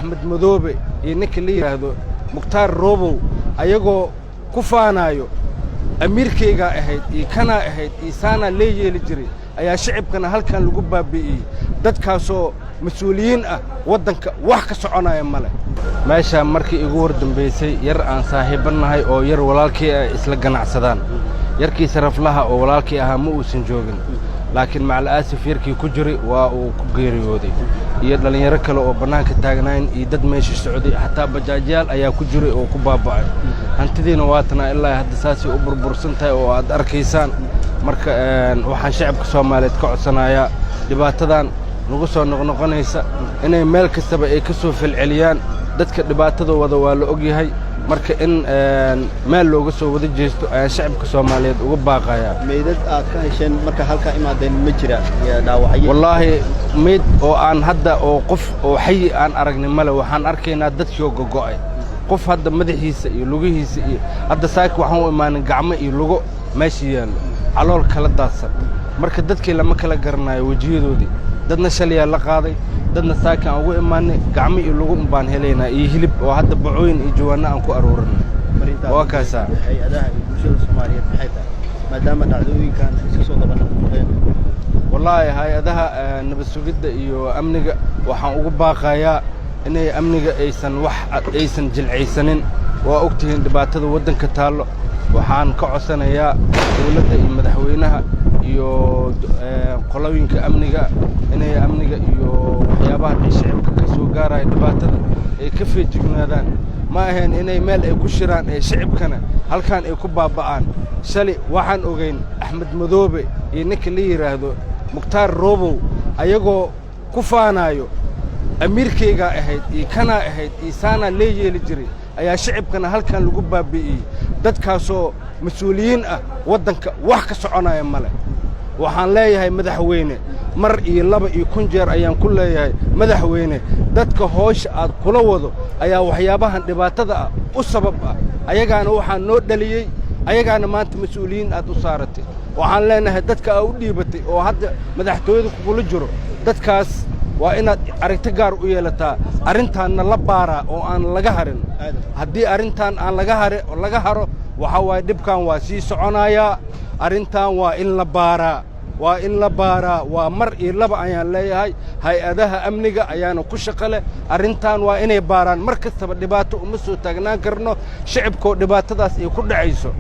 أحمد مذوبة إنك اللي هذا مختار روبو أيقو كفانايو أمريكا جاهد كنا أهد إنسانا ليه يجري أي شعب كنا هل كان لجوبا بي دت كاسو مسؤولين ودنك وحك سعنا يا ملا ماشى مركي يقول دمبيسي ير عن صاحبنا هاي أو ير ولالكي إسلقنا عسدان يركي صرف لها أو ولالكي أهمو سنجوجن لكن مع الأسف يركي كجري وكجيري ودي يدل يركل أو بناك تاجنين يدد ماشي السعودي حتى بجاجيال أيا كجري أو كبابع هنتدي نواتنا إلا هدساسي أبر برسنتها أو أركيسان مرك وحن شعب كسومالي تكعسنايا دباتدان نقصوا نقنيسا إن ملك السبع كسو في العليان دتك دباتدو وذوال أجيهاي مرك إن مال لوجسو وذي جيستو شعب كسومالي وباقيا ميدت كايشن مرك هالك إمادين مجرى يا داوعية والله ميد أو عن هدا أو قف أو حي عن أرجن ملا وحن أركينا دت يو جوجاي قف هدا مدحيس يلوجيس هدا ساك وحنا ما نجمع يلوجو ماشي يلا على الكلا داسر مرك دتك لما كلا قرنا وجيدو دي dadna shalay la qaaday dadna saakan ugu imaanay gacmo iyo lagu umbaan helayna iyo hilib oo hadda bacooyin iyo jawaano aan ku aruurinay waa kaasa hay'adaha bulshada Soomaaliyeed maxay tahay maadaama dhacdooyinkan iska soo daba noqdeen wallahi hay'adaha nabad sugidda iyo amniga waxaan ugu baaqayaa inay amniga aysan jilcaysanin waa ogtihiin dhibaatada wadanka taalo waxaan ka codsanayaa dawladda iyo madaxweynaha iyo qolooyinka amniga inay amniga iyo waxyaabaha shacabka ka soo gaaray dhibaatada ay ka feejignaadaan ma ahayn inay meel ay ku shiraan ee shacabkana halkaan ay ku baaba'aan shalay waxaan ogeyn Axmed Madoobe iyo ninka la yiraahdo Mukhtaar Robow ayagoo ku faanayo Ameerika ahayd kana ahayd Isaana leeyeel jiray ayaa shacabkana halkaan lagu baabi'iyay dadkaasoo mas'uuliyiin wadanka wax ka soconaya male waxaan leeyahay madaxweyne mar iyo laba iyo kun jeer ayaan ku leeyahay madaxweyne dadka hoosh aad kula wado ayaa waxyaabahan dhibaatada u sabab ayagaana waxaan noo dhaliyay ayagaana maanta mas'uuliyiin aad u saaratay waxaan leenahay dadka aad u dhiibatay oo hadda madaxtooyada kugula jiro dadkaas waa inaad aragti gaar u yeelataa arintaana la baara oo aan laga harin haddii arintan aan laga haro waxa waay dhibkan waa sii soconaya arintan waa in la baara waa mar iyo laba ayaan leeyahay hay'adaha amniga ayaana ku shaqale arintan waa inay baaraan mar kastaba dhibaato uma soo taagnaan karno shacabkoo dhibaatadaas ay ku dhacayso